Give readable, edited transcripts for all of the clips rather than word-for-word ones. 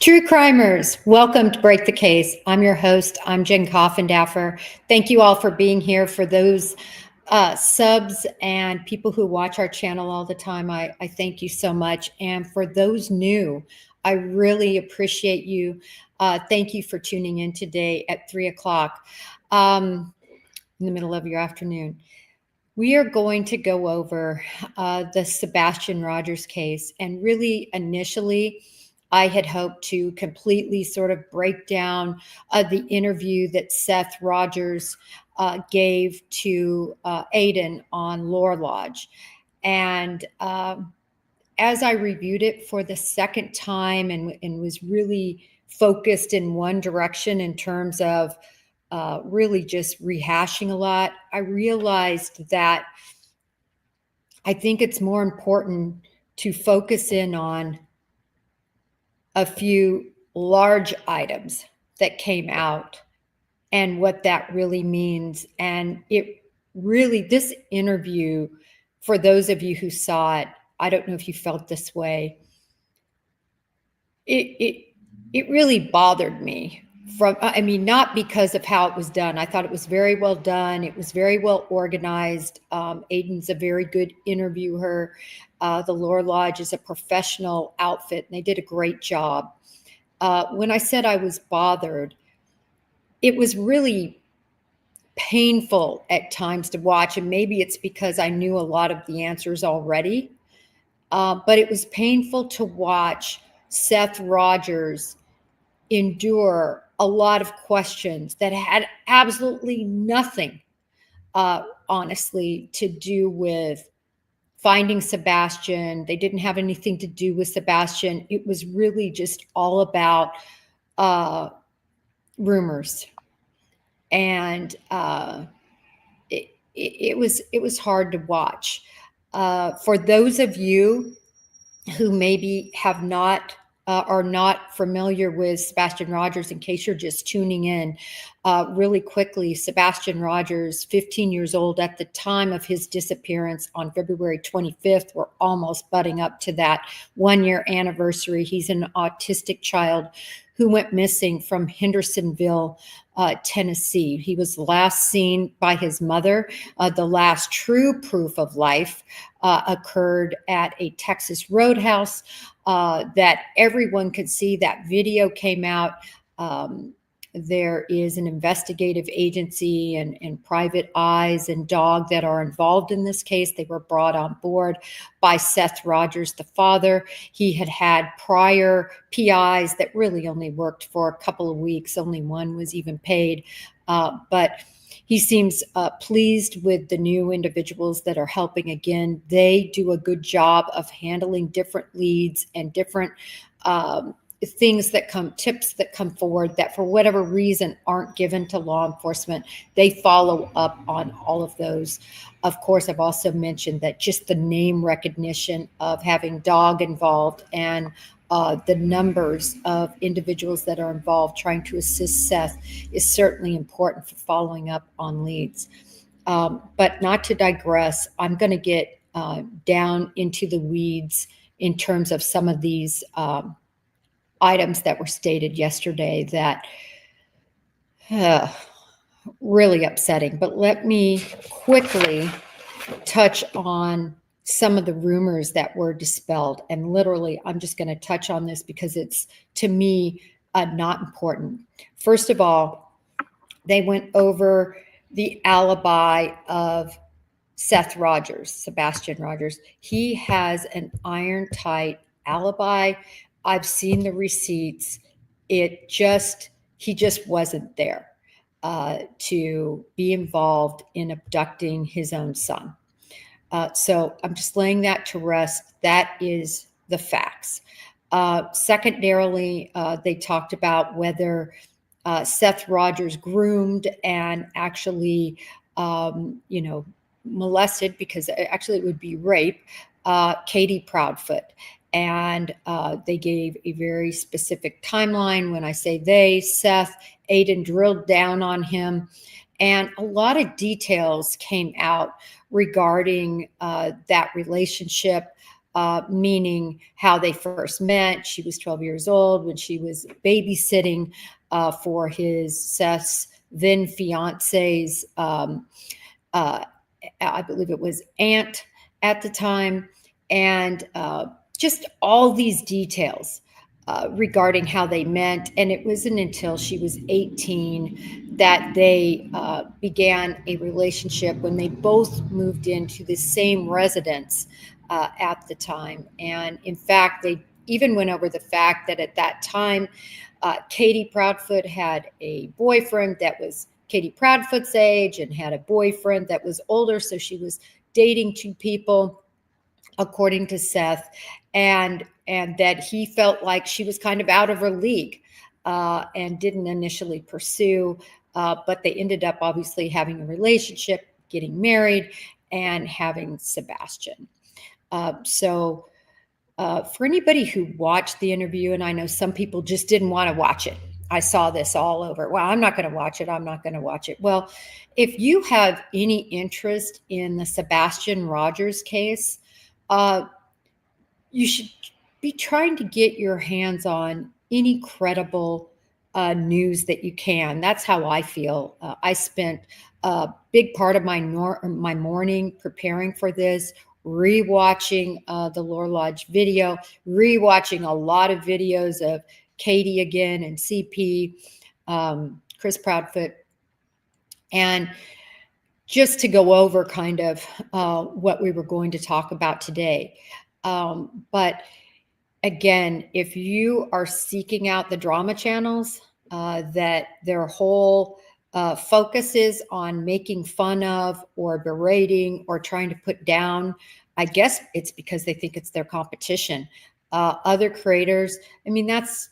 True crimers, welcome to Break the Case. I'm your host. I'm Jen Coffindaffer. Thank you all for being here. For those subs and people who watch our channel all the time, I thank you so much. And for those new, I really appreciate you. Thank you for tuning in today at 3 o'clock in the middle of your afternoon. We are going to go over the Sebastian Rogers case. And really, initially, I had hoped to completely sort of break down the interview that Seth Rogers gave to Aiden on LoreLodge. And as I reviewed it for the second time and was really focused in one direction in terms of really just rehashing a lot, I realized that I think it's more important to focus in on a few large items that came out and what that really means. And it really, this interview, for those of you who saw it, I don't know if you felt this way, it really bothered me. Not because of how it was done. I thought it was very well done. It was very well organized. Aiden's a very good interviewer. The LoreLodge is a professional outfit, and they did a great job. When I said I was bothered, it was really painful at times to watch, and maybe it's because I knew a lot of the answers already, but it was painful to watch Seth Rogers endure a lot of questions that had absolutely nothing, honestly, to do with finding Sebastian. They didn't have anything to do with Sebastian. It was really just all about rumors. And it was hard to watch. For those of you who maybe have not are not familiar with Sebastian Rogers, in case you're just tuning in, really quickly, Sebastian Rogers, 15 years old at the time of his disappearance on February 25th. We're almost butting up to that 1-year anniversary. He's an autistic child who went missing from Hendersonville, Tennessee. He was last seen by his mother. The last true proof of life occurred at a Texas roadhouse that everyone could see. That video came out. There is an investigative agency and private eyes and dog that are involved in this case. They were brought on board by Seth Rogers, the father. He had had prior PIs that really only worked for a couple of weeks. Only one was even paid. But he seems pleased with the new individuals that are helping. Again, they do a good job of handling different leads and different things that tips that come forward that for whatever reason aren't given to law enforcement. They follow up on all of those. Of course, I've also mentioned that just the name recognition of having dog involved and the numbers of individuals that are involved trying to assist Seth is certainly important for following up on leads. But not to digress, I'm going to get down into the weeds in terms of some of these items that were stated yesterday that really upsetting. But let me quickly touch on some of the rumors that were dispelled. And literally, I'm just going to touch on this because it's, to me, not important. First of all, they went over the alibi of Seth Rogers, Sebastian Rogers. He has an iron-tight alibi. I've seen the receipts. He just wasn't there to be involved in abducting his own son. So I'm just laying that to rest. That is the facts. Secondarily, they talked about whether Seth Rogers groomed and actually, molested, because actually it would be rape, Katie Proudfoot. And they gave a very specific timeline. When I say they, Seth, Aiden drilled down on him. And a lot of details came out regarding that relationship. meaning how they first met. She was 12 years old when she was babysitting for Seth's then fiance's, I believe it was aunt at the time, and just all these details regarding how they met. And it wasn't until she was 18 that they began a relationship when they both moved into the same residence at the time. And in fact, they even went over the fact that at that time, Katie Proudfoot had a boyfriend that was Katie Proudfoot's age and had a boyfriend that was older. So she was dating two people, according to Seth, and that he felt like she was kind of out of her league and didn't initially pursue. But they ended up obviously having a relationship, getting married, and having Sebastian. So for anybody who watched the interview, and I know some people just didn't want to watch it. I saw this all over. Well, I'm not going to watch it. I'm not going to watch it. Well, if you have any interest in the Sebastian Rogers case, you should be trying to get your hands on any credible news that you can. That's how I feel. I spent a big part of my morning preparing for this, rewatching the LoreLodge video, rewatching a lot of videos of Katie again and CP, Chris Proudfoot, and just to go over kind of what we were going to talk about today. But again, if you are seeking out the drama channels that their whole focus is on making fun of or berating or trying to put down, I guess it's because they think it's their competition. Other creators, I mean, that's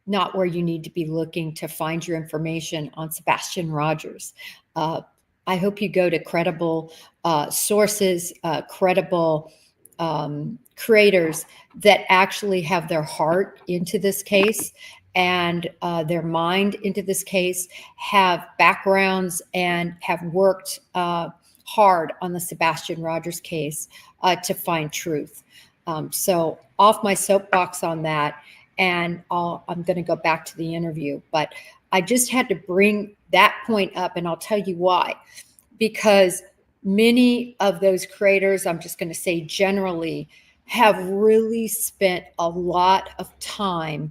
not where you need to be looking to find your information on Sebastian Rogers. I hope you go to credible sources, credible creators that actually have their heart into this case and their mind into this case, have backgrounds and have worked hard on the Sebastian Rogers case to find truth. So off my soapbox on that, and I'm going to go back to the interview. But I just had to bring that point up, and I'll tell you why. Because many of those creators, I'm just going to say generally, have really spent a lot of time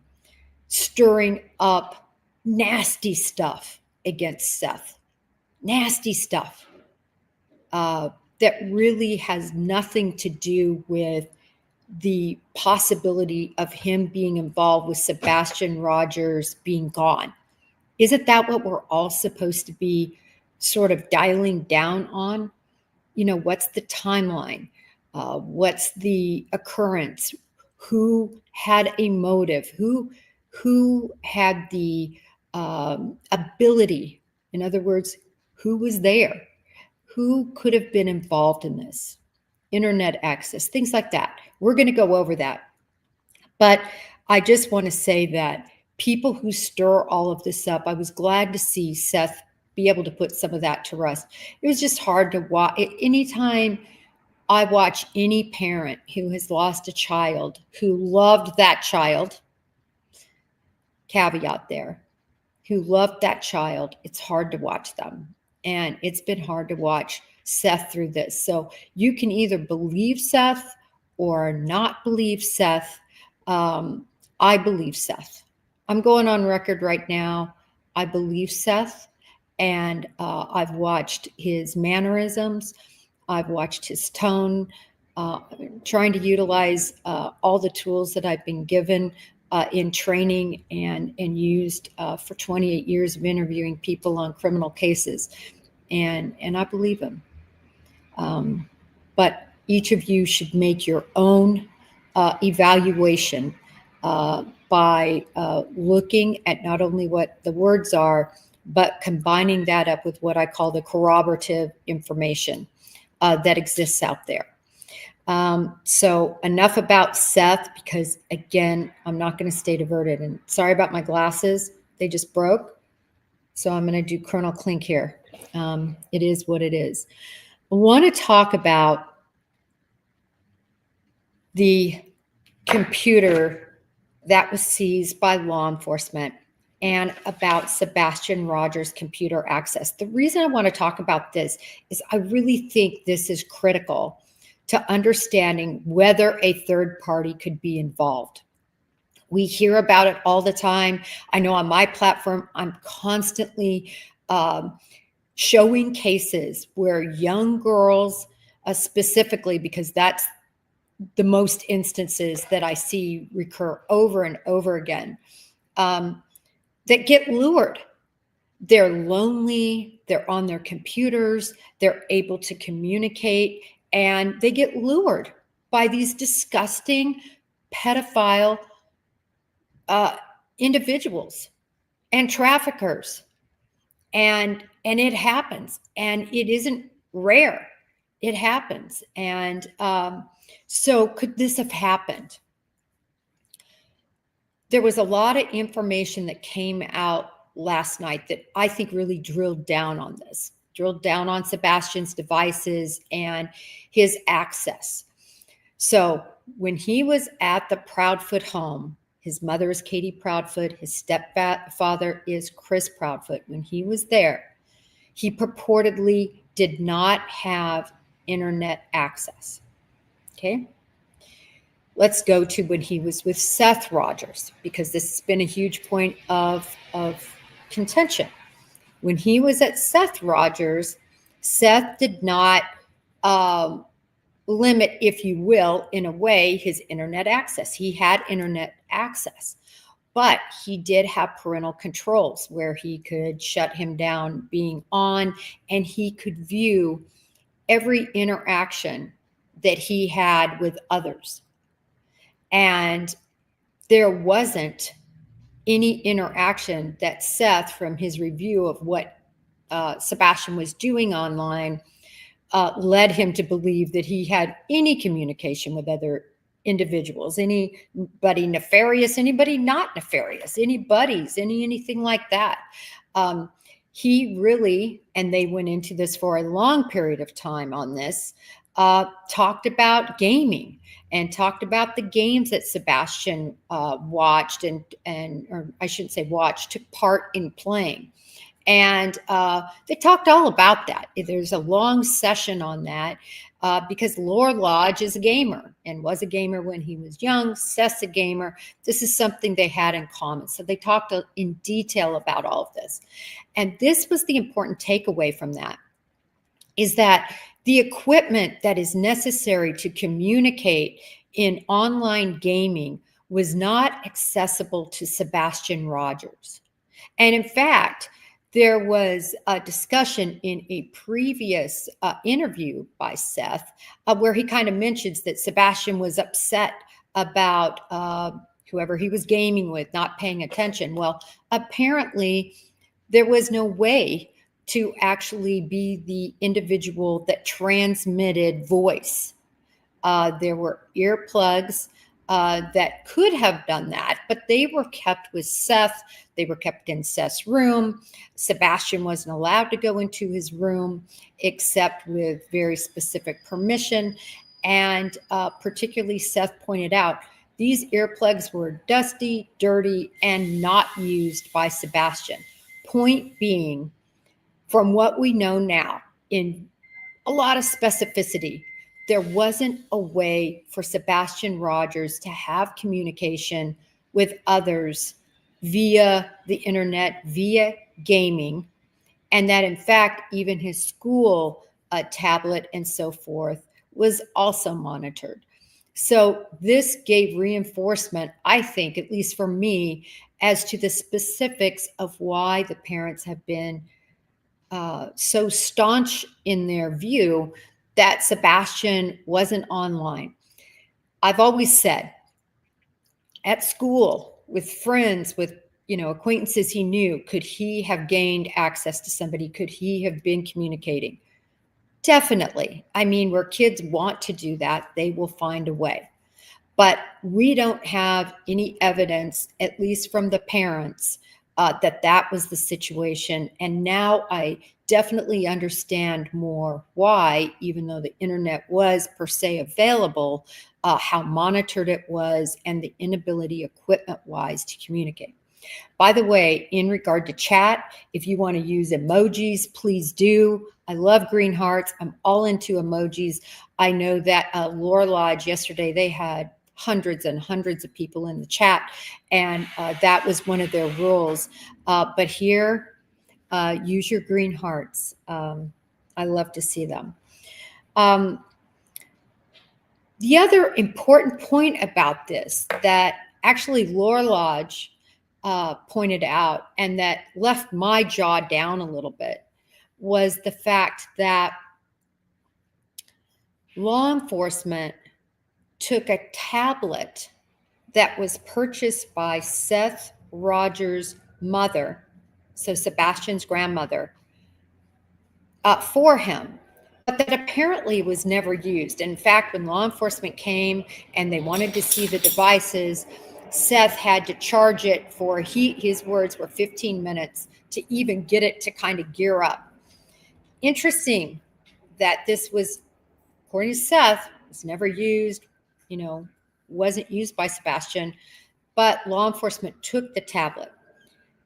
stirring up nasty stuff against Seth. Nasty stuff that really has nothing to do with the possibility of him being involved with Sebastian Rogers being gone. Isn't that what we're all supposed to be sort of dialing down on? You know, what's the timeline? What's the occurrence? Who had a motive? Who had the ability? In other words, who was there? Who could have been involved in this? Internet access, things like that. We're going to go over that. But I just want to say that people who stir all of this up, I was glad to see Seth be able to put some of that to rest. It was just hard to watch. Anytime I watch any parent who has lost a child, who loved that child, caveat there, who loved that child, it's hard to watch them. And it's been hard to watch Seth through this. So you can either believe Seth or not believe Seth. I believe Seth. I'm going on record right now. I believe Seth. And I've watched his mannerisms. I've watched his tone, trying to utilize all the tools that I've been given in training and used for 28 years of interviewing people on criminal cases. And I believe him. But each of you should make your own evaluation by looking at not only what the words are, but combining that up with what I call the corroborative information that exists out there. So enough about Seth, because again, I'm not going to stay diverted. And sorry about my glasses. They just broke. So I'm going to do Colonel Clink here. It is what it is. I want to talk about the computer that was seized by law enforcement and about Sebastian Rogers' computer access. The reason I want to talk about this is I really think this is critical to understanding whether a third party could be involved. We hear about it all the time. I know on my platform, I'm constantly showing cases where young girls, specifically, because that's the most instances that I see recur over and over again, that get lured. They're lonely, they're on their computers, they're able to communicate, and they get lured by these disgusting pedophile individuals and traffickers. And it happens, and it isn't rare. It happens. And so could this have happened? There was a lot of information that came out last night that I think really drilled down on this, drilled down on Sebastian's devices and his access. So when he was at the Proudfoot home, his mother is Katie Proudfoot, his stepfather is Chris Proudfoot. When he was there, he purportedly did not have internet access. Okay. Let's go to when he was with Seth Rogers, because this has been a huge point of contention. When he was at Seth Rogers, Seth did not limit, if you will, in a way, his internet access. He had internet access, but he did have parental controls where he could shut him down being on, and he could view every interaction that he had with others. And there wasn't any interaction that Seth, from his review of what Sebastian was doing online, led him to believe that he had any communication with other individuals, anybody nefarious, anybody not nefarious, any buddies, anything like that. He really, and they went into this for a long period of time on this, talked about gaming and talked about the games that Sebastian watched or I shouldn't say watched, took part in playing. And they talked all about that. There's a long session on that because LoreLodge is a gamer and was a gamer when he was young. Seth's a gamer. This is something they had in common. So they talked in detail about all of this. And this was the important takeaway from that, is that the equipment that is necessary to communicate in online gaming was not accessible to Sebastian Rogers. And in fact, there was a discussion in a previous interview by Seth where he kind of mentions that Sebastian was upset about whoever he was gaming with not paying attention. Well, apparently there was no way to actually be the individual that transmitted voice. There were earplugs that could have done that, but they were kept with Seth. They were kept in Seth's room. Sebastian wasn't allowed to go into his room except with very specific permission. And particularly Seth pointed out, these earplugs were dusty, dirty, and not used by Sebastian. Point being, from what we know now, in a lot of specificity, there wasn't a way for Sebastian Rogers to have communication with others via the internet, via gaming, and that in fact, even his school tablet and so forth was also monitored. So this gave reinforcement, I think, at least for me, as to the specifics of why the parents have been so staunch in their view that Sebastian wasn't online. I've always said, at school, with friends, with acquaintances he knew, could he have gained access to somebody? Could he have been communicating? Definitely. I mean, where kids want to do that, they will find a way. But we don't have any evidence, at least from the parents, that was the situation. And now I definitely understand more why, even though the internet was per se available, how monitored it was and the inability equipment-wise to communicate. By the way, in regard to chat, if you want to use emojis, please do. I love green hearts. I'm all into emojis. I know that LoreLodge yesterday, they had hundreds and hundreds of people in the chat, and that was one of their rules. But here, use your green hearts. I love to see them. The other important point about this that actually LoreLodge pointed out, and that left my jaw down a little bit, was the fact that law enforcement took a tablet that was purchased by Seth Rogers' mother, so Sebastian's grandmother, for him, but that apparently was never used. In fact, when law enforcement came and they wanted to see the devices, Seth had to charge it for, his words were 15 minutes to even get it to kind of gear up. Interesting that this was, according to Seth, was never used, wasn't used by Sebastian, but law enforcement took the tablet.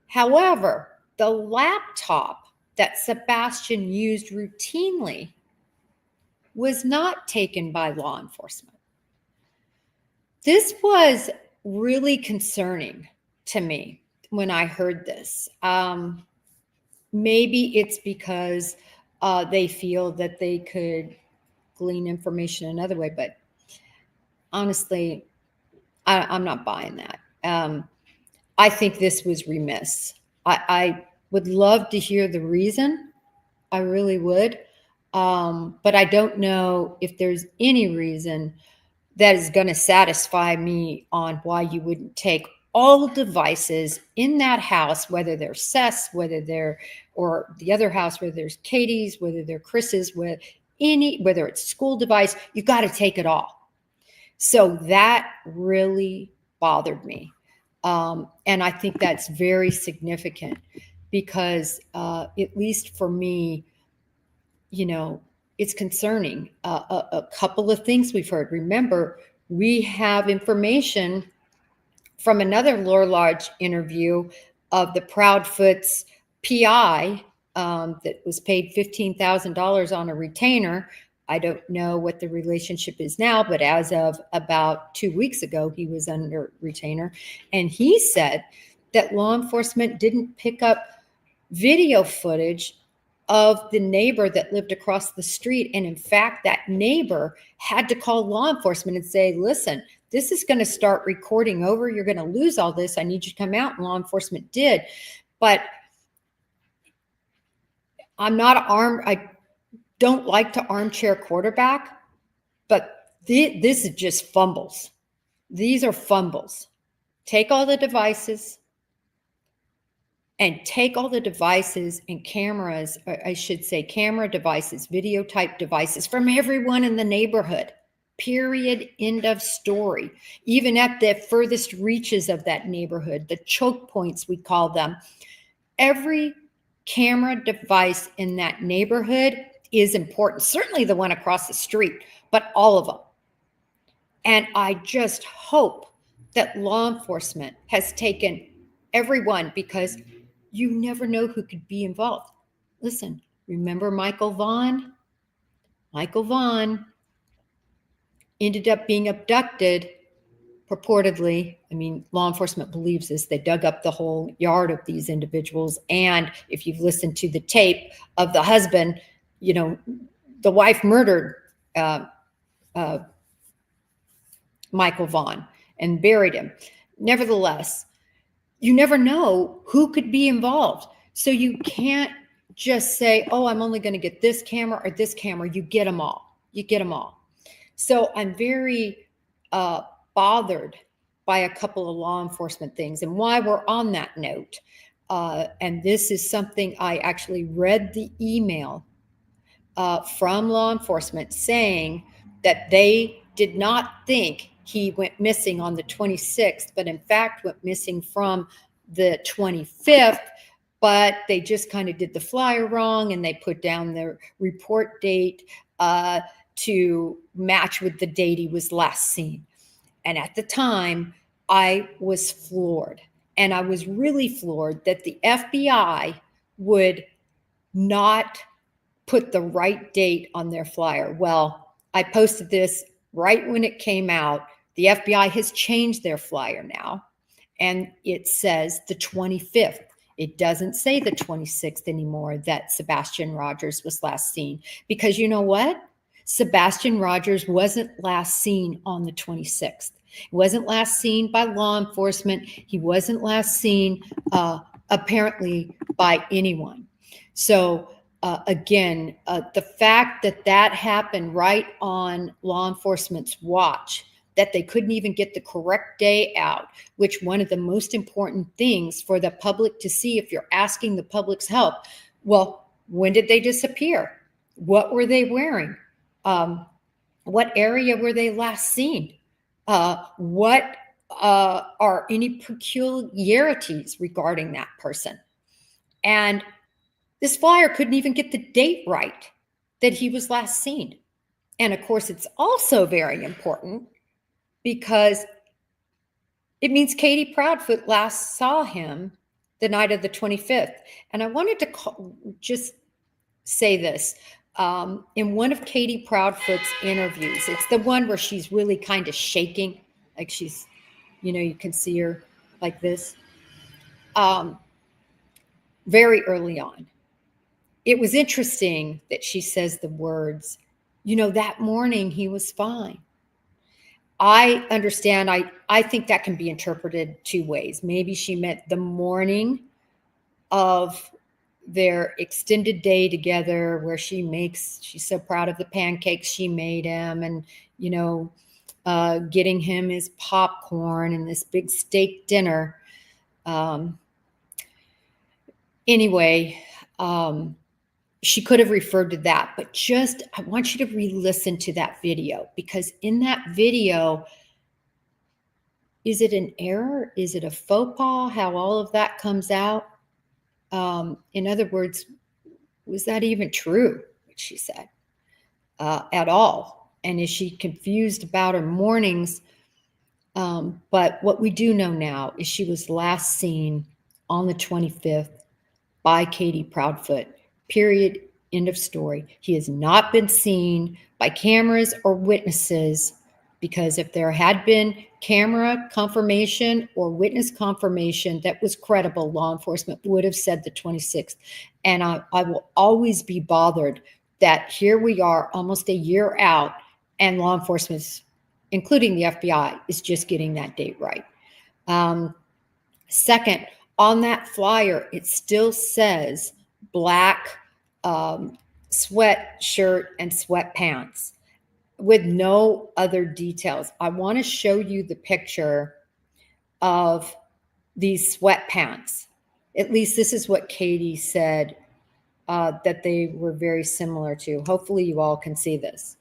However, the laptop that Sebastian used routinely was not taken by law enforcement. This was really concerning to me when I heard this. Maybe it's because they feel that they could glean information another way, but honestly, I'm not buying that. I think this was remiss. I would love to hear the reason. I really would. But I don't know if there's any reason that is going to satisfy me on why you wouldn't take all devices in that house, whether they're Seth's, or the other house, whether there's Katie's, whether they're Chris's, whether it's school device, you got to take it all. So that really bothered me. And I think that's very significant because, at least for me, it's concerning. A couple of things we've heard. Remember, we have information from another LoreLodge interview of the Proudfoot's PI that was paid $15,000 on a retainer. I don't know what the relationship is now, but as of about 2 weeks ago, he was under retainer. And he said that law enforcement didn't pick up video footage of the neighbor that lived across the street. And in fact, that neighbor had to call law enforcement and say, listen, this is going to start recording over. You're going to lose all this. I need you to come out. And law enforcement did. But I'm not armed. I don't like to armchair quarterback, but this is just fumbles. These are fumbles. Take all the devices and cameras, or I should say camera devices, video type devices from everyone in the neighborhood. Period. End of story. Even at the furthest reaches of that neighborhood, the choke points, we call them. Every camera device in that neighborhood is important. Certainly the one across the street, but all of them. And I just hope that law enforcement has taken everyone, because you never know who could be involved. Listen, remember Michael Vaughn? Michael Vaughn ended up being abducted, purportedly. I mean, law enforcement believes this. They dug up the whole yard of these individuals. And if you've listened to the tape of the husband, the wife murdered Michael Vaughn and buried him. Nevertheless, you never know who could be involved. So you can't just say, oh, I'm only going to get this camera or this camera. You get them all. So I'm very bothered by a couple of law enforcement things. And why we're on that note, and this is something I actually read the email from law enforcement saying that they did not think he went missing on the 26th, but in fact went missing from the 25th, but they just kind of did the flyer wrong and they put down the report date to match with the date he was last seen. And at the time, I was floored. And I was really floored that the FBI would not put the right date on their flyer. Well, I posted this right when it came out. The FBI has changed their flyer now, and it says the 25th. It doesn't say the 26th anymore that Sebastian Rogers was last seen, because you know what? Sebastian Rogers wasn't last seen on the 26th. He wasn't last seen by law enforcement. He wasn't last seen apparently by anyone. So again, the fact that that happened right on law enforcement's watch, that they couldn't even get the correct day out, which one of the most important things for the public to see if you're asking the public's help. Well, when did they disappear? What were they wearing? What area were they last seen? What are any peculiarities regarding that person? And this flyer couldn't even get the date right that he was last seen. And of course, it's also very important because it means Katie Proudfoot last saw him the night of the 25th. And I wanted to just say this. In one of Katie Proudfoot's interviews, it's the one where she's really kind of shaking, like she's, you can see her like this, very early on. It was interesting that she says the words, that morning he was fine. I understand. I think that can be interpreted two ways. Maybe she meant the morning of their extended day together where she's so proud of the pancakes she made him, and, getting him his popcorn and this big steak dinner. Anyway, she could have referred to that, but I want you to re-listen to that video, because in that video, is it an error? Is it a faux pas? How all of that comes out? In other words, was that even true, what she said, at all? And is she confused about her mornings? But what we do know now is she was last seen on the 25th by Katie Proudfoot. Period. End of story. He has not been seen by cameras or witnesses, because if there had been camera confirmation or witness confirmation that was credible, law enforcement would have said the 26th. And I will always be bothered that here we are almost a year out and law enforcement, including the FBI, is just getting that date right. Second, on that flyer, it still says black sweatshirt and sweatpants with no other details. I want to show you the picture of these sweatpants. At least this is what Katie said that they were very similar to. Hopefully you all can see this.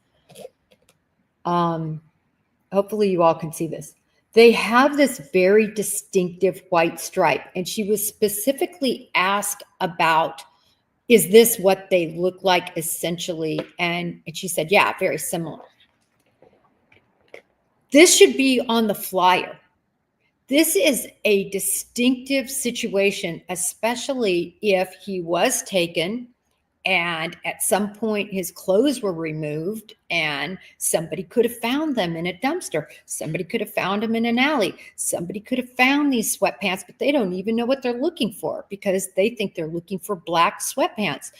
They have this very distinctive white stripe, and she was specifically asked about, is this what they look like essentially? And she said, yeah, very similar. This should be on the flyer. This is a distinctive situation, especially if he was taken and at some point his clothes were removed and somebody could have found them in a dumpster. Somebody could have found them in an alley. Somebody could have found these sweatpants, but they don't even know what they're looking for because they think they're looking for black sweatpants.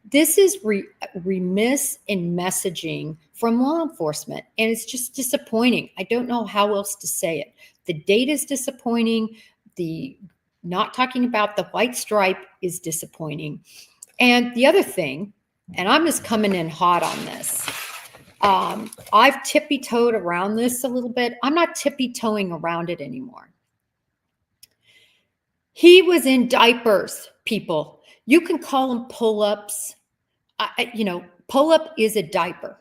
This is remiss in messaging from law enforcement, and it's just disappointing. I don't know how else to say it. The date is disappointing. The not talking about the white stripe is disappointing. And the other thing, and I'm just coming in hot on this, I've tippy-toed around this a little bit. I'm not tippy-toeing around it anymore. He was in diapers, people. You can call them pull-ups. Pull-up is a diaper.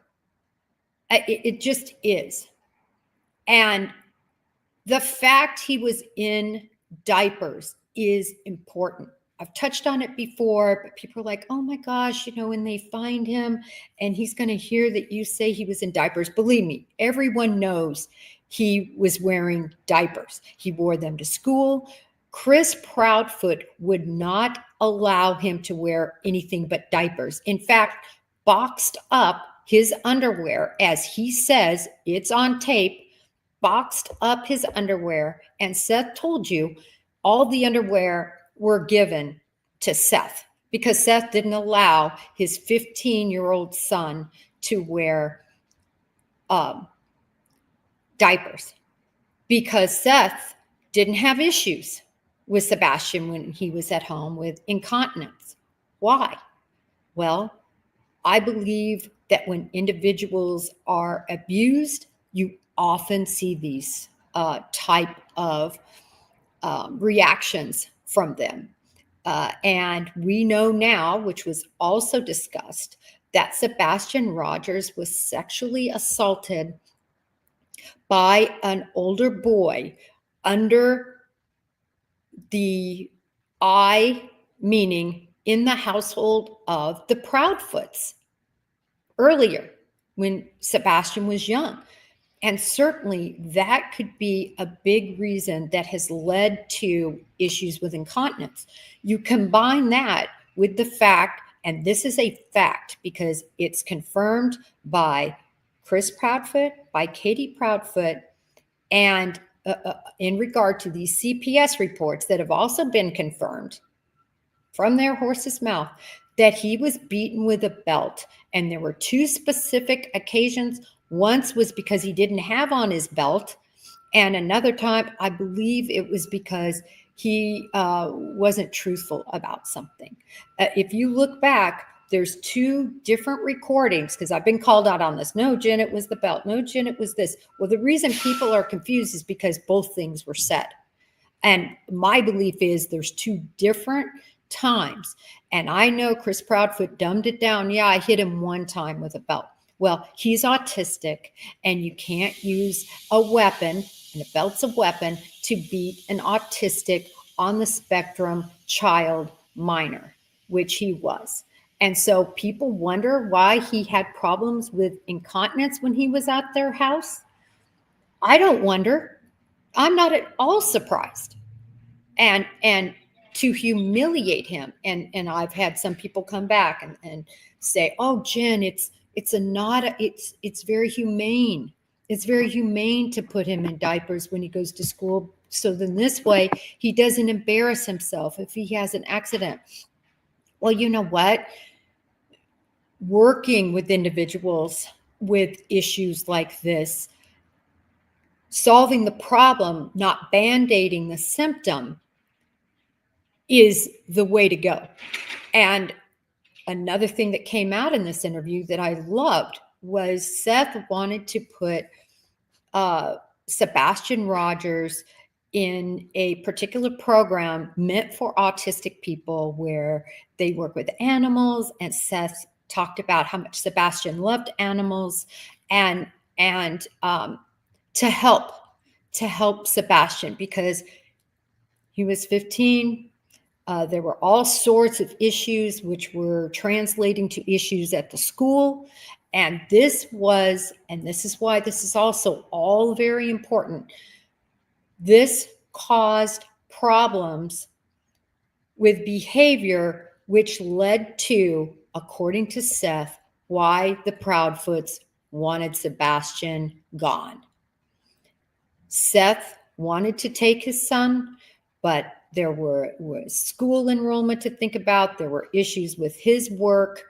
It just is. And the fact he was in diapers is important. I've touched on it before, but people are like, oh my gosh, when they find him and he's going to hear that you say he was in diapers. Believe me, everyone knows he was wearing diapers. He wore them to school. Chris Proudfoot would not allow him to wear anything but diapers. In fact, boxed up his underwear, as he says, it's on tape, boxed up his underwear. And Seth told you all the underwear were given to Seth because Seth didn't allow his 15-year-old son to wear diapers because Seth didn't have issues with Sebastian when he was at home with incontinence. Why? Well, I believe that when individuals are abused, you often see these type of reactions from them. And we know now, which was also discussed, that Sebastian Rogers was sexually assaulted by an older boy under the meaning in the household of the Proudfoots earlier when Sebastian was young. And certainly that could be a big reason that has led to issues with incontinence. You combine that with the fact, and this is a fact because it's confirmed by Chris Proudfoot, by Katie Proudfoot, and in regard to these CPS reports that have also been confirmed from their horse's mouth, that he was beaten with a belt. And there were two specific occasions. Once was because he didn't have on his belt. And another time, I believe it was because he wasn't truthful about something. If you look back, there's two different recordings because I've been called out on this. No, Jen, it was the belt. No, Jen, it was this. Well, the reason people are confused is because both things were said. And my belief is there's two different times. And I know Chris Proudfoot dumbed it down. Yeah, I hit him one time with a belt. Well, he's autistic and you can't use a weapon, and a belt's a weapon, to beat an autistic on the spectrum child minor, which he was. And so people wonder why he had problems with incontinence when he was at their house. I don't wonder. I'm not at all surprised. And to humiliate him. And I've had some people come back and say, oh, Jen, it's very humane. It's very humane to put him in diapers when he goes to school. So then this way he doesn't embarrass himself if he has an accident. Well, you know what? Working with individuals with issues like this, solving the problem, not band-aiding the symptom, is the way to go. And another thing that came out in this interview that I loved was Seth wanted to put Sebastian Rogers in a particular program meant for autistic people where they work with animals. And Seth talked about how much Sebastian loved animals and to help Sebastian because he was 15. There were all sorts of issues which were translating to issues at the school. And this is why this is also all very important. This caused problems with behavior, which led to, according to Seth, why the Proudfoots wanted Sebastian gone. Seth wanted to take his son, but there was school enrollment to think about. There were issues with his work.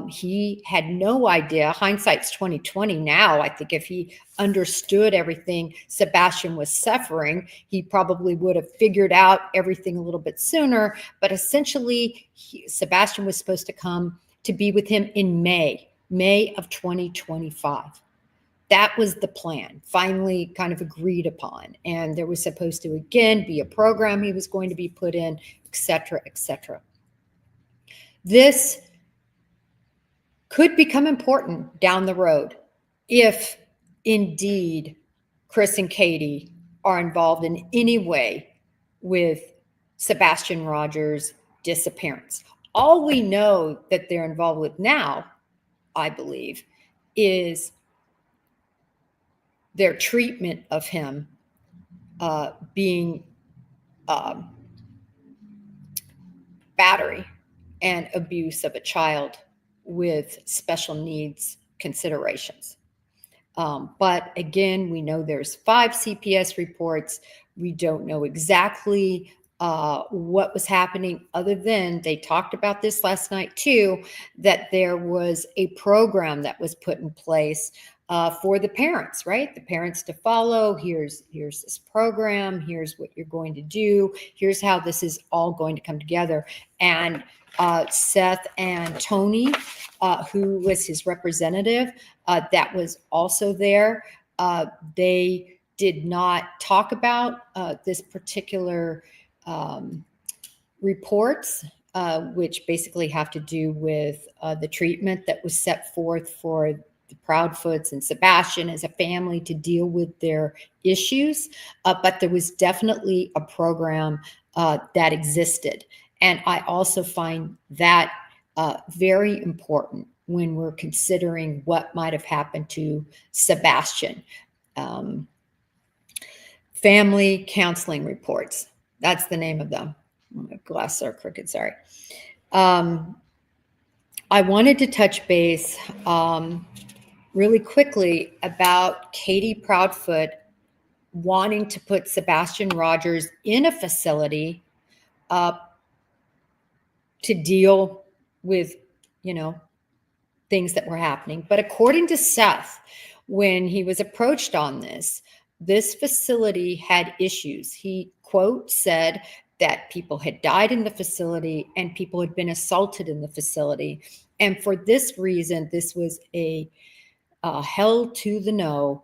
He had no idea. Hindsight's 2020 now. I think if he understood everything Sebastian was suffering, he probably would have figured out everything a little bit sooner. But essentially, Sebastian was supposed to come to be with him in May of 2025. That was the plan, finally kind of agreed upon. And there was supposed to, again, be a program he was going to be put in, et cetera, et cetera. This could become important down the road if indeed Chris and Katie are involved in any way with Sebastian Rogers' disappearance. All we know that they're involved with now, I believe, is their treatment of him being battery and abuse of a child with special needs considerations. But again, we know there's 5 CPS reports. We don't know exactly what was happening, other than they talked about this last night too, that there was a program that was put in place for the parents, right? The parents to follow. Here's this program. Here's what you're going to do. Here's how this is all going to come together. And Seth and Tony, who was his representative, that was also there. They did not talk about this particular reports, which basically have to do with the treatment that was set forth for the Proudfoots and Sebastian as a family to deal with their issues. But there was definitely a program that existed. And I also find that very important when we're considering what might have happened to Sebastian. Family counseling reports. That's the name of them. My glasses are crooked, sorry. I wanted to touch base really quickly about Katie Proudfoot wanting to put Sebastian Rogers in a facility to deal with, things that were happening. But according to Seth, when he was approached on this facility had issues. He, quote, said that people had died in the facility and people had been assaulted in the facility. And for this reason, this was a hell to the no.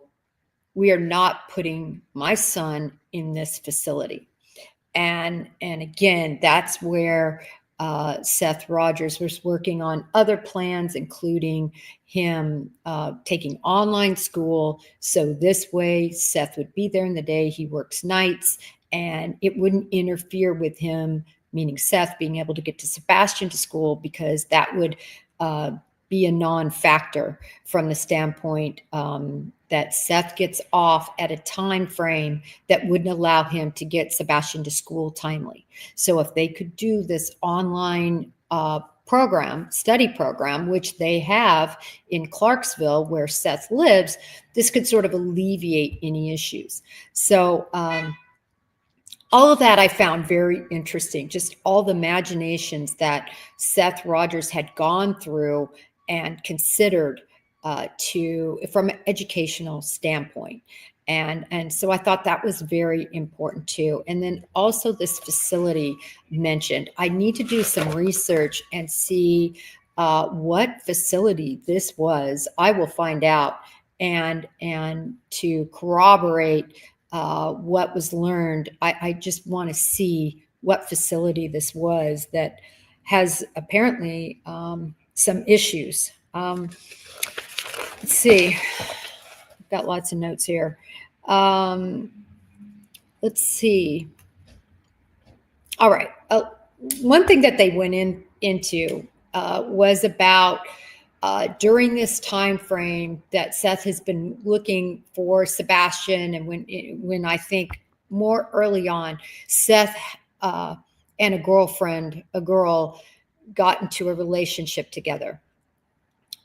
We are not putting my son in this facility. And again, that's where Seth Rogers was working on other plans, including him taking online school. So this way, Seth would be there in the day. He works nights, and it wouldn't interfere with him, meaning Seth, being able to get to Sebastian to school, because that would be a non-factor from the standpoint that Seth gets off at a time frame that wouldn't allow him to get Sebastian to school timely. So if they could do this online study program, which they have in Clarksville, where Seth lives, this could sort of alleviate any issues. So all of that I found very interesting, just all the imaginations that Seth Rogers had gone through and considered from an educational standpoint. And so I thought that was very important too. And then also this facility mentioned, I need to do some research and see what facility this was. I will find out and to corroborate what was learned. I just want to see what facility this was that has apparently some issues. Let's see. I've got lots of notes here. Let's see. All right. One thing that they went into was about during this time frame that Seth has been looking for Sebastian, and when I think more early on, Seth and a girl got into a relationship together.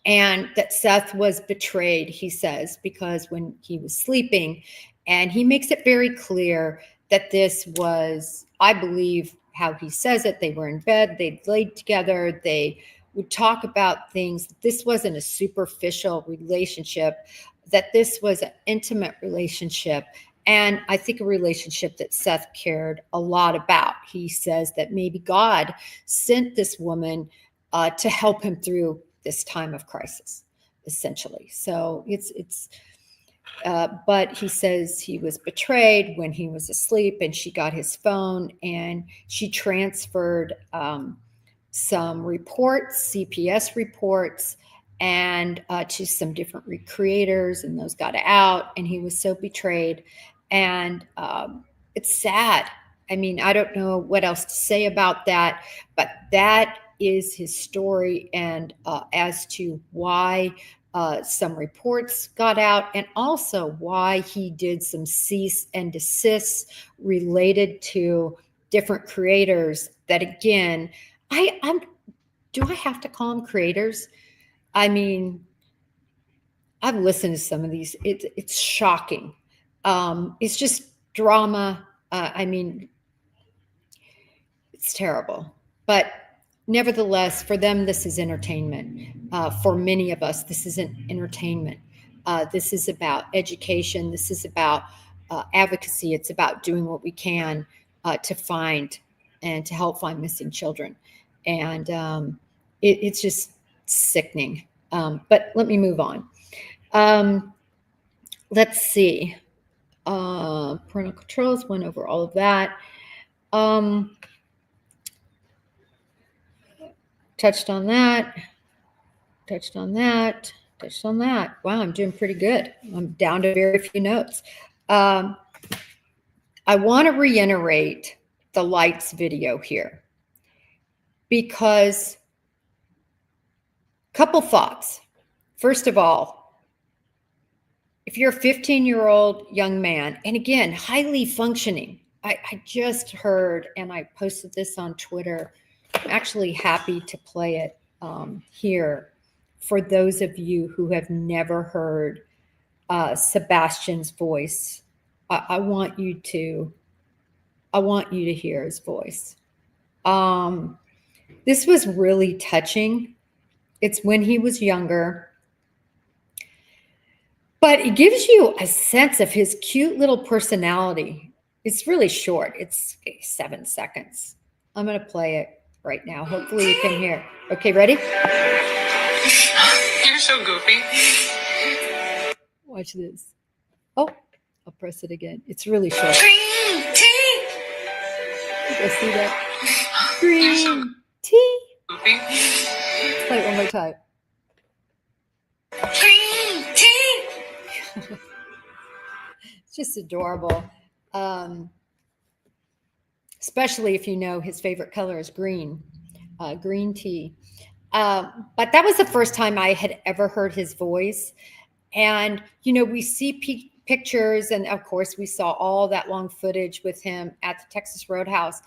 And that Seth was betrayed, he says, because when he was sleeping, and he makes it very clear that this was, I believe how he says it, they were in bed, they laid together, they would talk about things. This wasn't a superficial relationship, that this was an intimate relationship. And I think a relationship that Seth cared a lot about. He says that maybe God sent this woman to help him through this time of crisis, essentially. So but he says he was betrayed when he was asleep, and she got his phone and she transferred some reports, CPS reports, and to some different recreators, and those got out, and he was so betrayed. And it's sad. I mean, I don't know what else to say about that, but that is his story. And as to why some reports got out, and also why he did some cease and desist related to different creators that, again, I'm do I have to call them creators? I mean, I've listened to some of these. It's shocking. It's just drama. I mean, it's terrible. But nevertheless, for them, this is entertainment. For many of us, this isn't entertainment. This is about education. This is about advocacy. It's about doing what we can to find and to help find missing children. And it's just sickening. But let me move on. Let's see. Parental controls, went over all of that. Touched on that. Wow, I'm doing pretty good. I'm down to very few notes. I want to reiterate the lights video here because couple thoughts. First of all, if you're a 15-year-old young man, and again, highly functioning, I just heard, and I posted this on Twitter. I'm actually happy to play it here for those of you who have never heard Sebastian's voice. I want you to hear his voice. This was really touching. It's when he was younger. But it gives you a sense of his cute little personality. It's really short. It's 7 seconds. I'm going to play it right now. Hopefully you can hear. Okay, ready? You're so goofy. Watch this. Oh, I'll press it again. It's really short. Green tea. You guys see that? Green tea. Goofy. Let's play it one more time. Green tea. It's just adorable. Especially if you know his favorite color is green, green tea. But that was the first time I had ever heard his voice. And, you know, we see pictures, and of course we saw all that long footage with him at the Texas Roadhouse.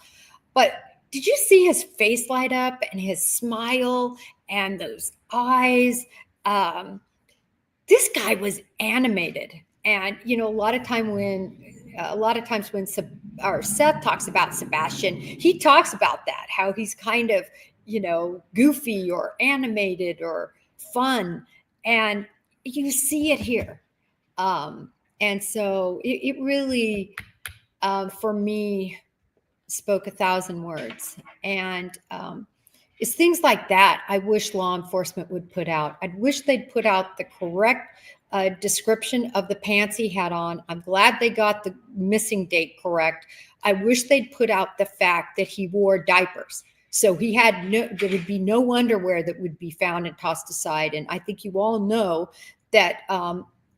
But did you see his face light up and his smile and those eyes? This guy was animated. And, you know, a lot of times when Seth talks about Sebastian, he talks about that, how he's kind of, you know, goofy or animated or fun. And you see it here. And so it really, for me, spoke 1,000 words. And it's things like that I wish law enforcement would put out. I wish they'd put out the correct description of the pants he had on. I'm glad they got the missing date correct. I wish they'd put out the fact that he wore diapers. So there would be no underwear that would be found and tossed aside. And I think you all know that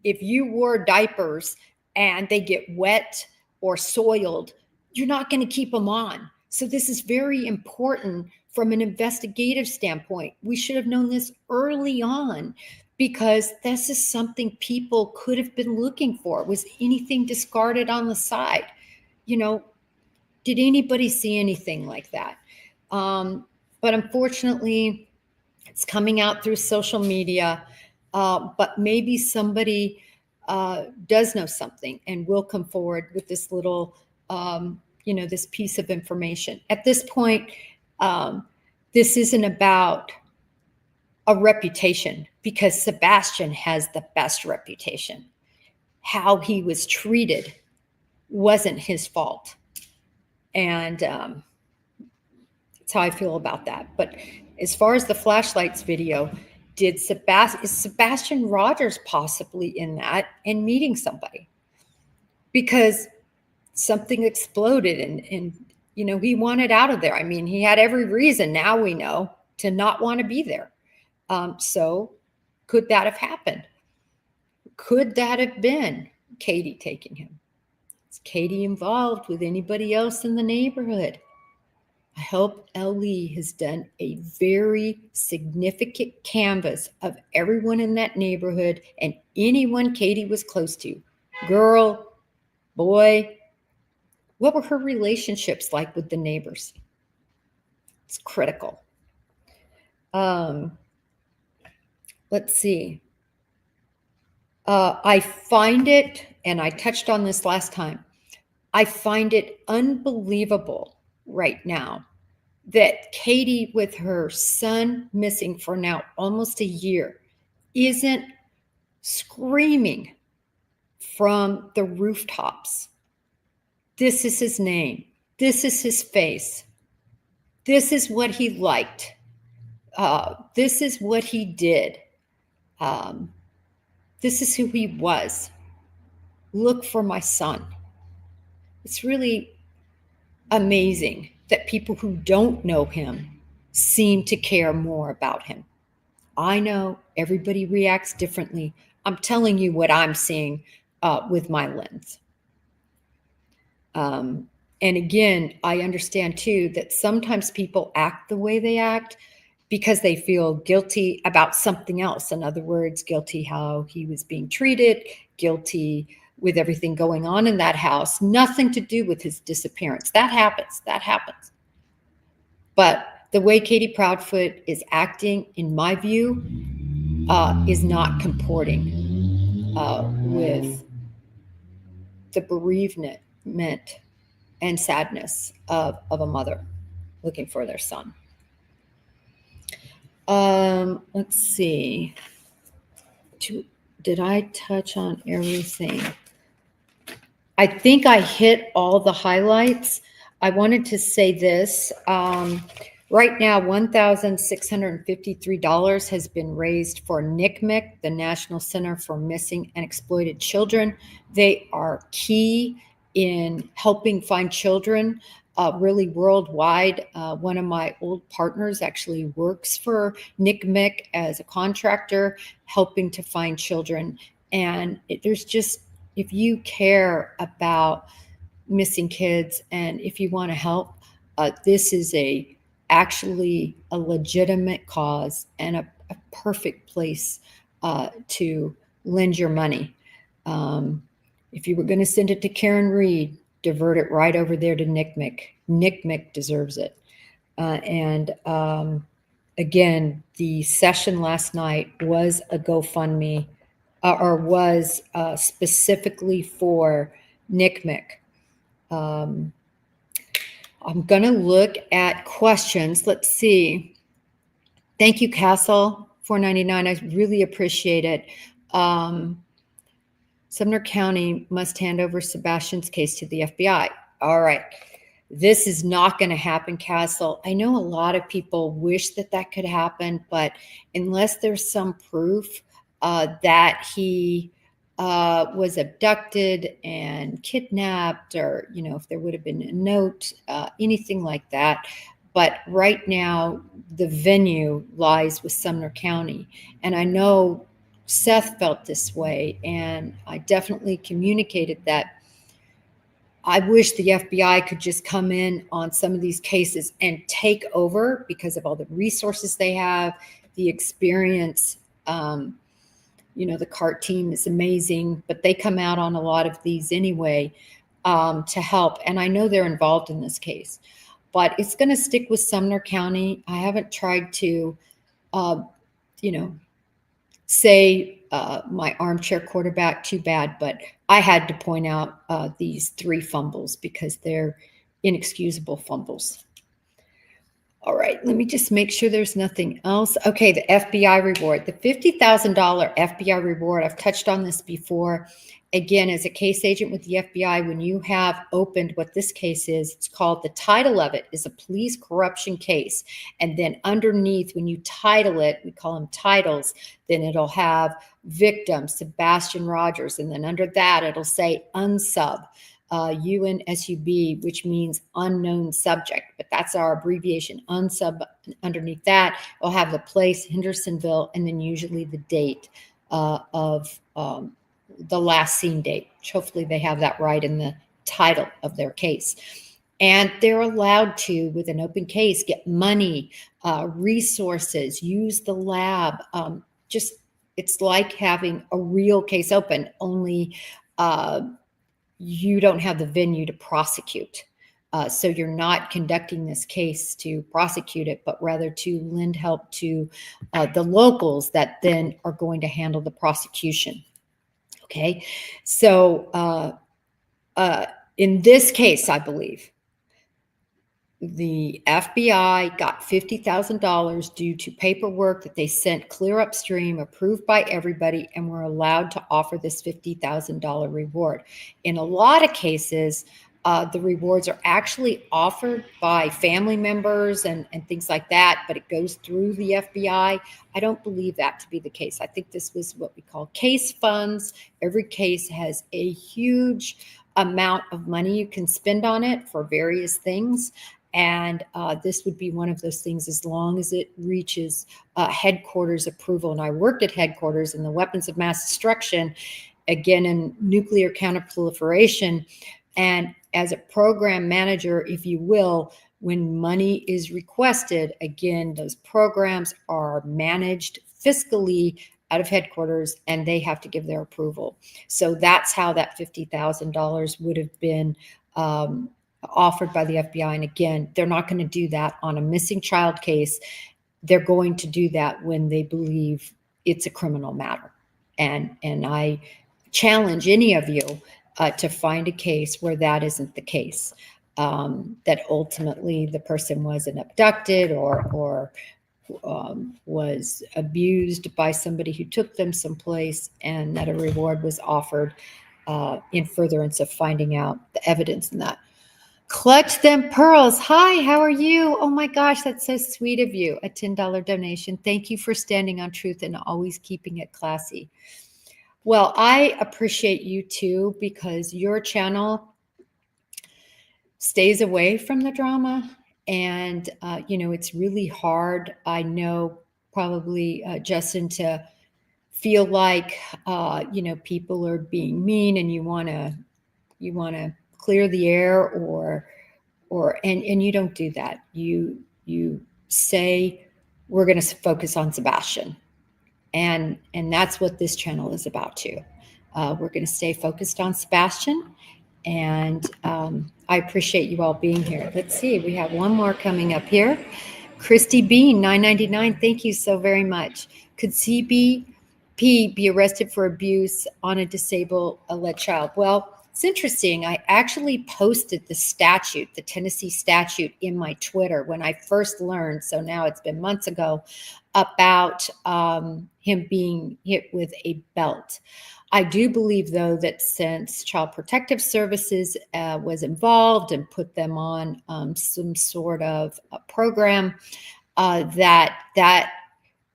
if you wore diapers and they get wet or soiled, you're not going to keep them on. So this is very important from an investigative standpoint. We should have known this early on, because this is something people could have been looking for. Was anything discarded on the side? You know, did anybody see anything like that? But unfortunately, it's coming out through social media. But maybe somebody does know something and will come forward with this little, this piece of information. At this point, this isn't about a reputation, because Sebastian has the best reputation. How he was treated wasn't his fault. And that's how I feel about that. But as far as the flashlights video, is Sebastian Rogers possibly in that and meeting somebody? Because something exploded and he wanted out of there. I mean, he had every reason, now we know, to not want to be there. So could that have happened? Could that have been Katie taking him? Is Katie involved with anybody else in the neighborhood? I hope Ellie has done a very significant canvas of everyone in that neighborhood and anyone Katie was close to. Girl, boy, what were her relationships like with the neighbors? It's critical. Let's see. I find it, and I touched on this last time, I find it unbelievable right now that Katie, with her son missing for now almost a year, isn't screaming from the rooftops. This is his name. This is his face. This is what he liked. This is what he did. This is who he was. Look for my son. It's really amazing that people who don't know him seem to care more about him. I know everybody reacts differently. I'm telling you what I'm seeing with my lens. And again, I understand too that sometimes people act the way they act because they feel guilty about something else. In other words, guilty how he was being treated, guilty with everything going on in that house, nothing to do with his disappearance. That happens. But the way Katie Proudfoot is acting, in my view, is not comporting with the bereavement and sadness of a mother looking for their son. Let's see. Did I touch on everything? I think I hit all the highlights. I wanted to say this. Right now, $1,653 has been raised for NCMEC, the National Center for Missing and Exploited Children. They are key in helping find children really worldwide. One of my old partners actually works for NCMEC as a contractor, helping to find children. And there's just, if you care about missing kids and if you want to help, this is actually a legitimate cause and a perfect place to lend your money. If you were going to send it to Karen Reed, divert it right over there to NCMEC. NCMEC deserves it. Again, the session last night was a GoFundMe or was specifically for NCMEC. I'm going to look at questions. Let's see. Thank you, Castle, $4.99. I really appreciate it. Sumner County must hand over Sebastian's case to the FBI. All right. This is not going to happen, Castle. I know a lot of people wish that could happen, but unless there's some proof that he was abducted and kidnapped, or, if there would have been a note, anything like that. But right now, the venue lies with Sumner County. And I know Seth felt this way, and I definitely communicated that I wish the FBI could just come in on some of these cases and take over because of all the resources they have, the experience. The CART team is amazing, but they come out on a lot of these anyway to help. And I know they're involved in this case, but it's going to stick with Sumner County. I haven't tried to, say my armchair quarterback too bad, but I had to point out these 3 fumbles because they're inexcusable fumbles. All right, let me just make sure there's nothing else. Okay, the FBI reward, the $50,000 FBI reward. I've touched on this before. Again, as a case agent with the FBI, when you have opened what this case is, it's called, the title of it is a police corruption case. And then underneath, when you title it, we call them titles, then it'll have victim, Sebastian Rogers. And then under that, it'll say unsub. UNSUB, which means unknown subject, but that's our abbreviation, unsub. Underneath that, we'll have the place, Hendersonville, and then usually the date of the last seen date, which hopefully they have that right in the title of their case. And they're allowed to, with an open case, get money, resources, use the lab. It's like having a real case open, only you don't have the venue to prosecute. So you're not conducting this case to prosecute it, but rather to lend help to the locals that then are going to handle the prosecution. Okay, so in this case, I believe the FBI got $50,000 due to paperwork that they sent clear upstream, approved by everybody, and were allowed to offer this $50,000 reward. In a lot of cases, the rewards are actually offered by family members and things like that, but it goes through the FBI. I don't believe that to be the case. I think this was what we call case funds. Every case has a huge amount of money you can spend on it for various things. And this would be one of those things, as long as it reaches headquarters approval. And I worked at headquarters in the weapons of mass destruction, again, in nuclear counterproliferation. And as a program manager, if you will, when money is requested, again, those programs are managed fiscally out of headquarters, and they have to give their approval. So that's how that $50,000 would have been offered by the FBI. And again, they're not going to do that on a missing child case. They're going to do that when they believe it's a criminal matter. And I challenge any of you to find a case where that isn't the case, that ultimately the person wasn't abducted or was abused by somebody who took them someplace, and that a reward was offered in furtherance of finding out the evidence in that. Clutch them pearls. Hi, how are you? Oh my gosh, that's so sweet of you. A $10 donation. Thank you for standing on truth and always keeping it classy. Well, I appreciate you too, because your channel stays away from the drama. And, it's really hard. I know probably, Justin, to feel like, people are being mean and you want to clear the air and you don't do that. You say, we're going to focus on Sebastian. And that's what this channel is about too. We're going to stay focused on Sebastian. And I appreciate you all being here. Let's see, we have one more coming up here. Christy Bean, $9.99. Thank you so very much. Could CBP be arrested for abuse on a disabled alleged child? Well, it's interesting. I actually posted the statute, the Tennessee statute, in my Twitter when I first learned. So now it's been months ago, about him being hit with a belt. I do believe, though, that since Child Protective Services was involved and put them on some sort of a program, that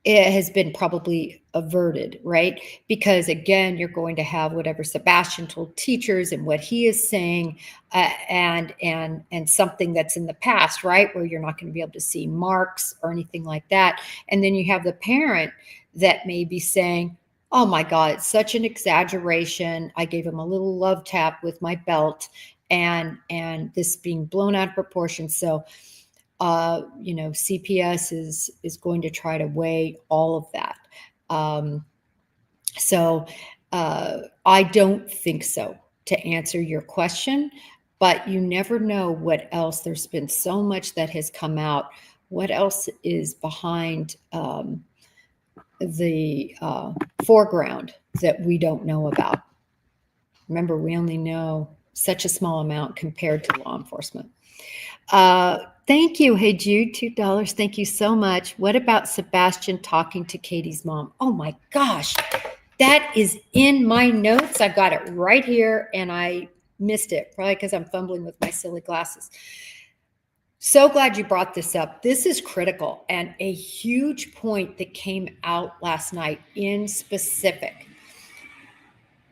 it has been probably averted, right? Because again, you're going to have whatever Sebastian told teachers and what he is saying, and something that's in the past, right? Where you're not going to be able to see marks or anything like that. And then you have the parent that may be saying, oh my God, it's such an exaggeration. I gave him a little love tap with my belt, and this being blown out of proportion. So CPS is going to try to weigh all of that. So I don't think so, to answer your question, but you never know what else. There's been so much that has come out. What else is behind the foreground that we don't know about? Remember, we only know such a small amount compared to law enforcement. Thank you. Hey, Jude, $2. Thank you so much. What about Sebastian talking to Katie's mom? Oh my gosh, that is in my notes. I've got it right here and I missed it, probably because I'm fumbling with my silly glasses. So glad you brought this up. This is critical and a huge point that came out last night in specific.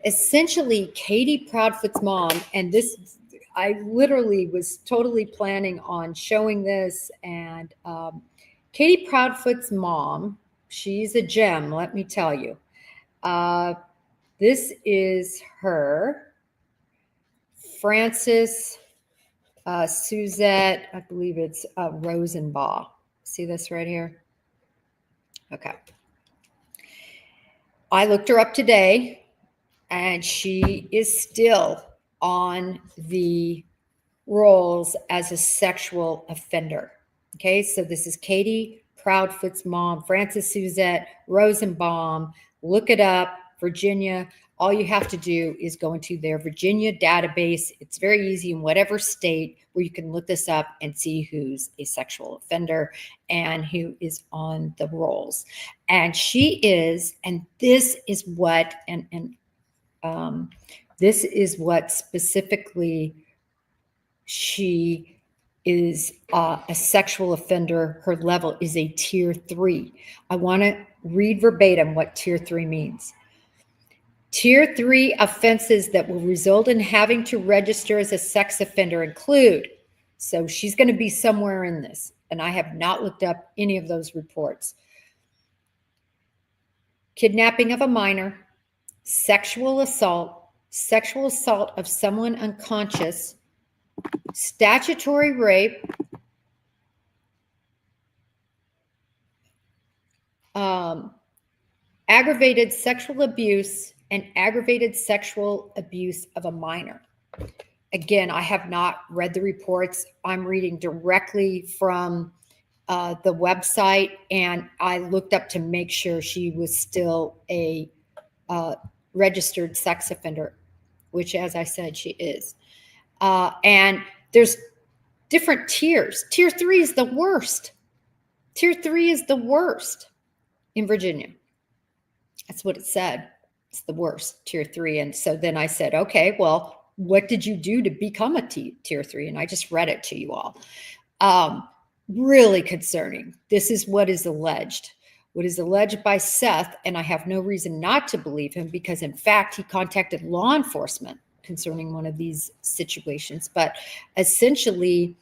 Essentially, Katie Proudfoot's mom, and this, I literally was totally planning on showing this, and Katie Proudfoot's mom, she's a gem, let me tell you. This is her Francis Suzette, I believe it's Rosenbaugh. See this right here? Okay. I looked her up today, and she is still on the rolls as a sexual offender. Okay, so this is Katie Proudfoot's mom, Frances Suzette Rosenbaum. Look it up, Virginia. All you have to do is go into their Virginia database. It's very easy in whatever state where you can look this up and see who's a sexual offender and who is on the rolls. And she is, and this is what, this is what specifically she is a sexual offender. Her level is a tier 3. I want to read verbatim what tier 3 means. Tier 3 offenses that will result in having to register as a sex offender include, so she's going to be somewhere in this, and I have not looked up any of those reports. Kidnapping of a minor, sexual assault of someone unconscious, statutory rape, aggravated sexual abuse, and aggravated sexual abuse of a minor. Again, I have not read the reports. I'm reading directly from the website, and I looked up to make sure she was still a registered sex offender, which, as I said, she is. And there's different tiers. Tier 3 is the worst. Tier 3 is the worst in Virginia. That's what it said. It's the worst, tier 3. And so then I said, okay, well, what did you do to become a tier 3? And I just read it to you all. Really concerning. This is what is alleged. What is alleged by Seth, and I have no reason not to believe him because, in fact, he contacted law enforcement concerning one of these situations. But essentially,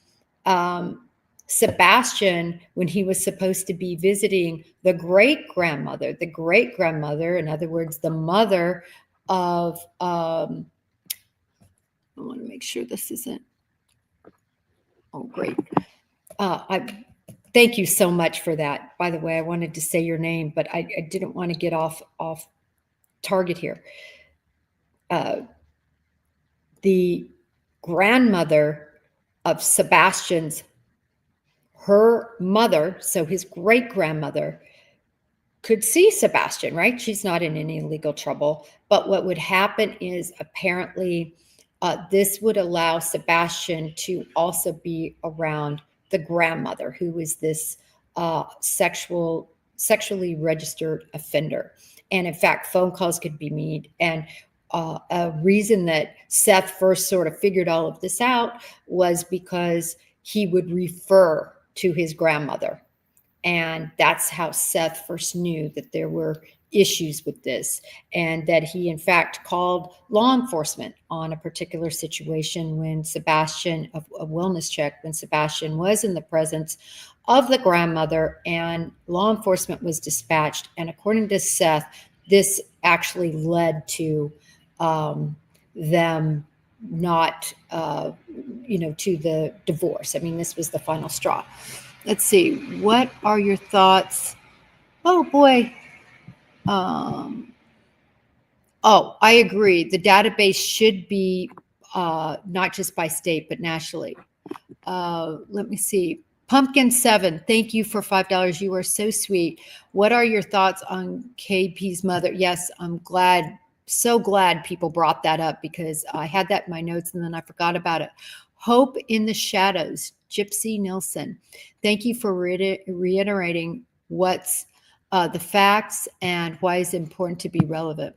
Sebastian, when he was supposed to be visiting the great-grandmother, in other words, the mother of, I want to make sure this isn't, oh, great. Thank you so much for that. By the way, I wanted to say your name, but I didn't want to get off target here. The grandmother of Sebastian's, her mother, so his great-grandmother, could see Sebastian, right? She's not in any legal trouble. But what would happen is apparently this would allow Sebastian to also be around the grandmother, who is this sexually registered offender. And in fact, phone calls could be made. And a reason that Seth first sort of figured all of this out was because he would refer to his grandmother. And that's how Seth first knew that there were issues with this, and that he, in fact, called law enforcement on a particular situation when Sebastian, a wellness check, when Sebastian was in the presence of the grandmother, and law enforcement was dispatched. And according to Seth, this actually led to them not, to the divorce. I mean, this was the final straw. Let's see. What are your thoughts? Oh, boy. I agree. The database should be not just by state, but nationally. Let me see. Pumpkin 7, thank you for $5. You are so sweet. What are your thoughts on KP's mother? Yes, I'm glad, so glad people brought that up because I had that in my notes and then I forgot about it. Hope in the Shadows, Gypsy Nilsson. Thank you for reiterating what's the facts and why it's important to be relevant.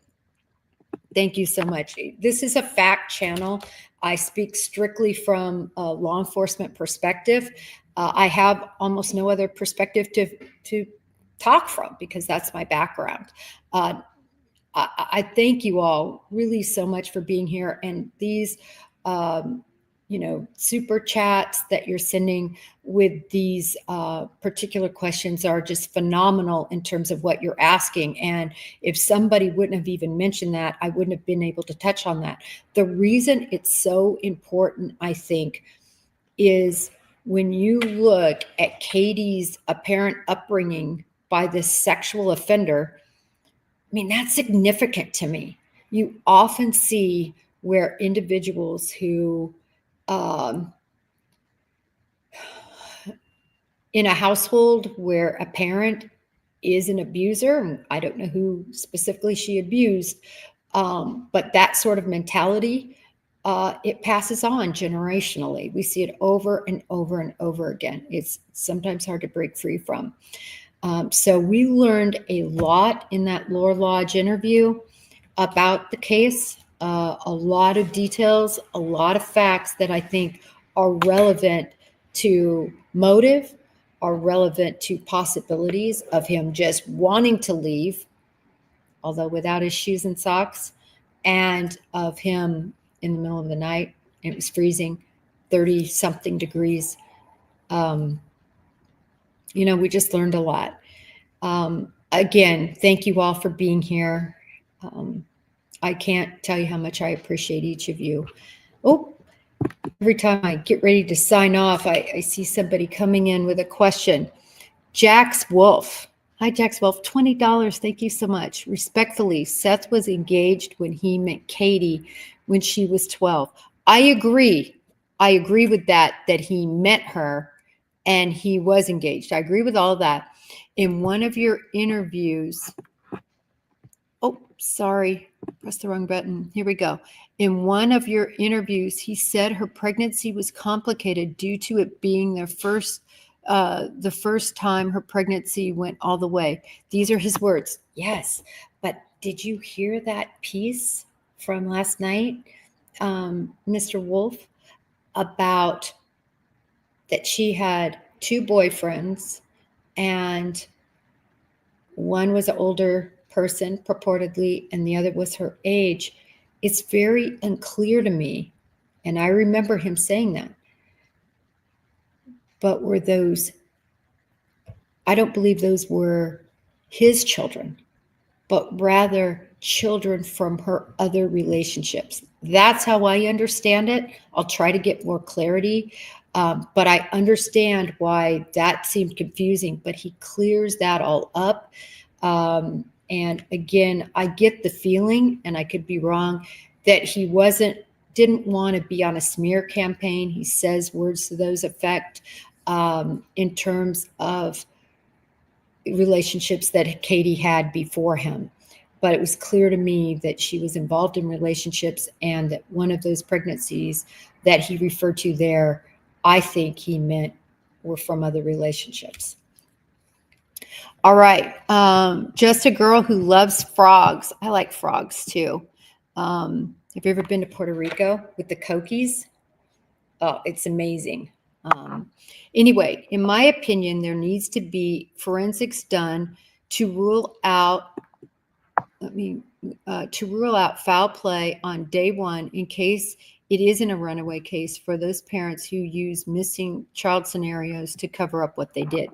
Thank you so much. This is a fact channel. I speak strictly from a law enforcement perspective. I have almost no other perspective to talk from because that's my background. I thank you all really so much for being here. And these super chats that you're sending with these particular questions are just phenomenal in terms of what you're asking. And if somebody wouldn't have even mentioned that, I wouldn't have been able to touch on that. The reason it's so important, I think, is when you look at Katie's apparent upbringing by this sexual offender, I mean, that's significant to me. You often see where individuals who, in a household where a parent is an abuser, I don't know who specifically she abused, but that sort of mentality, it passes on generationally. We see it over and over and over again. It's sometimes hard to break free from. So we learned a lot in that LoreLodge interview about the case, a lot of details, a lot of facts that I think are relevant to motive, are relevant to possibilities of him just wanting to leave, although without his shoes and socks, and of him in the middle of the night. It was freezing, 30 something degrees. We just learned a lot. Again, thank you all for being here. I can't tell you how much I appreciate each of you. Oh, every time I get ready to sign off, I see somebody coming in with a question. Jax Wolf. Hi, Jax Wolf. $20. Thank you so much. Respectfully, Seth was engaged when he met Katie when she was 12. I agree. I agree with that he met her and he was engaged. I agree with all that. In one of your interviews, oh, sorry, pressed the wrong button. Here we go. In one of your interviews, he said her pregnancy was complicated due to it being the first time her pregnancy went all the way. These are his words. Yes, but did you hear that piece from last night, Mr. Wolf, about that she had 2 boyfriends and one was an older person purportedly and the other was her age? It's very unclear to me, and I remember him saying that. But were those, I don't believe those were his children, but rather children from her other relationships. That's how I understand it. I'll try to get more clarity, but I understand why that seemed confusing, but he clears that all up. And again, I get the feeling, and I could be wrong, that he didn't want to be on a smear campaign. He says words to those effect, in terms of relationships that Katie had before him. But it was clear to me that she was involved in relationships, and that one of those pregnancies that he referred to there, I think he meant were from other relationships. All right. Just a girl who loves frogs. I like frogs too. Have you ever been to Puerto Rico with the coquis? Oh, it's amazing. Anyway, in my opinion, there needs to be forensics done to rule out foul play on day one in case it isn't a runaway case for those parents who use missing child scenarios to cover up what they did.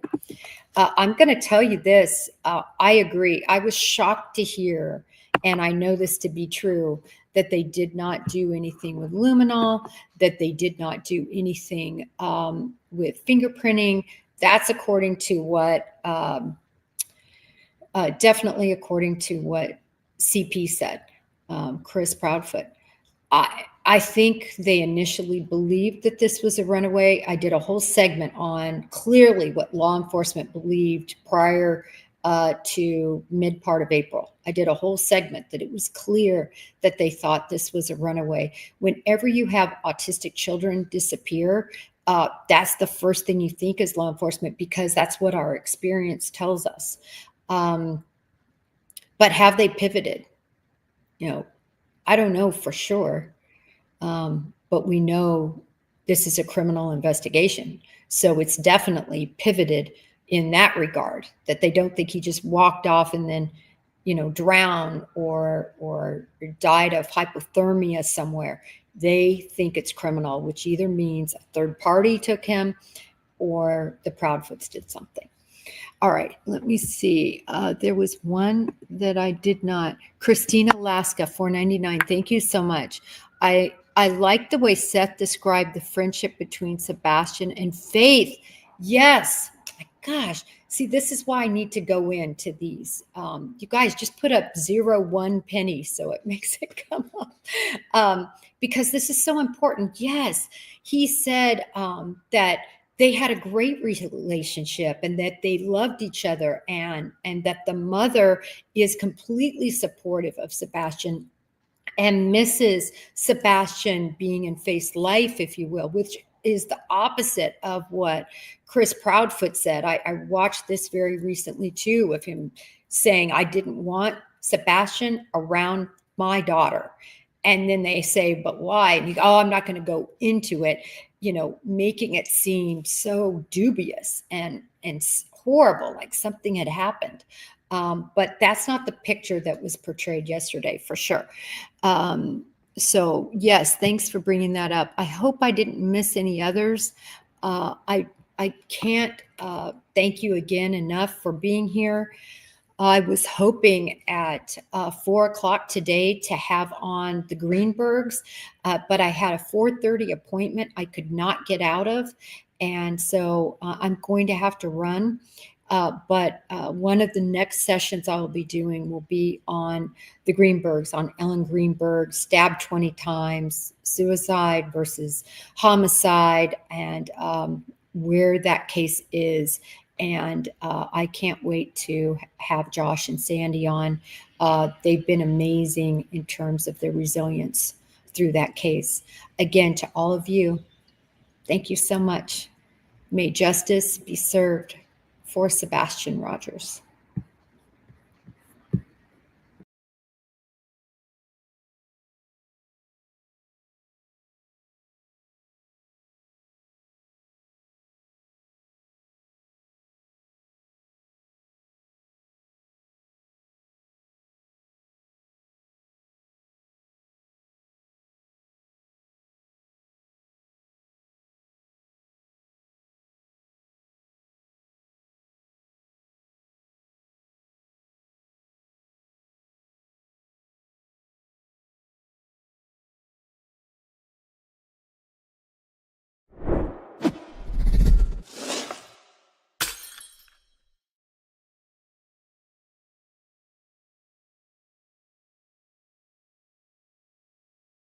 I'm going to tell you this. I agree. I was shocked to hear, and I know this to be true, that they did not do anything with luminol, that they did not do anything with fingerprinting. That's according to what, definitely according to what CP said, Chris Proudfoot. I think they initially believed that this was a runaway. I did a whole segment on clearly what law enforcement believed prior to mid part of April. I did a whole segment that it was clear that they thought this was a runaway. Whenever you have autistic children disappear, that's the first thing you think as law enforcement, because that's what our experience tells us. But have they pivoted? I don't know for sure. But we know this is a criminal investigation. So it's definitely pivoted in that regard, that they don't think he just walked off and then drowned or died of hypothermia somewhere, they think it's criminal, which either means a third party took him or the Proudfoots did something. All right, let me see. There was one that I did not. Christina Alaska, $4.99. Thank you so much. I like the way Seth described the friendship between Sebastian and Faith. Yes. My gosh. See, this is why I need to go into these. You guys just put up 0 1 penny so it makes it come up. Because this is so important. Yes, he said that they had a great relationship and that they loved each other, and that the mother is completely supportive of Sebastian and misses Sebastian being in Faith's life, if you will, which is the opposite of what Chris Proudfoot said. I watched this very recently too, of him saying, I didn't want Sebastian around my daughter. And then they say, but why? And you go, oh, I'm not going to go into it, making it seem so dubious and horrible, like something had happened. But that's not the picture that was portrayed yesterday, for sure. So yes, thanks for bringing that up. I hope I didn't miss any others. I can't thank you again enough for being here. I was hoping at 4 o'clock today to have on the Greenbergs, but I had a 4:30 appointment I could not get out of. And so I'm going to have to run. But one of the next sessions I will be doing will be on the Greenbergs, on Ellen Greenberg, stabbed 20 times, suicide versus homicide, and where that case is. And I can't wait to have Josh and Sandy on. They've been amazing in terms of their resilience through that case. Again, to all of you, thank you so much. May justice be served for Sebastian Rogers.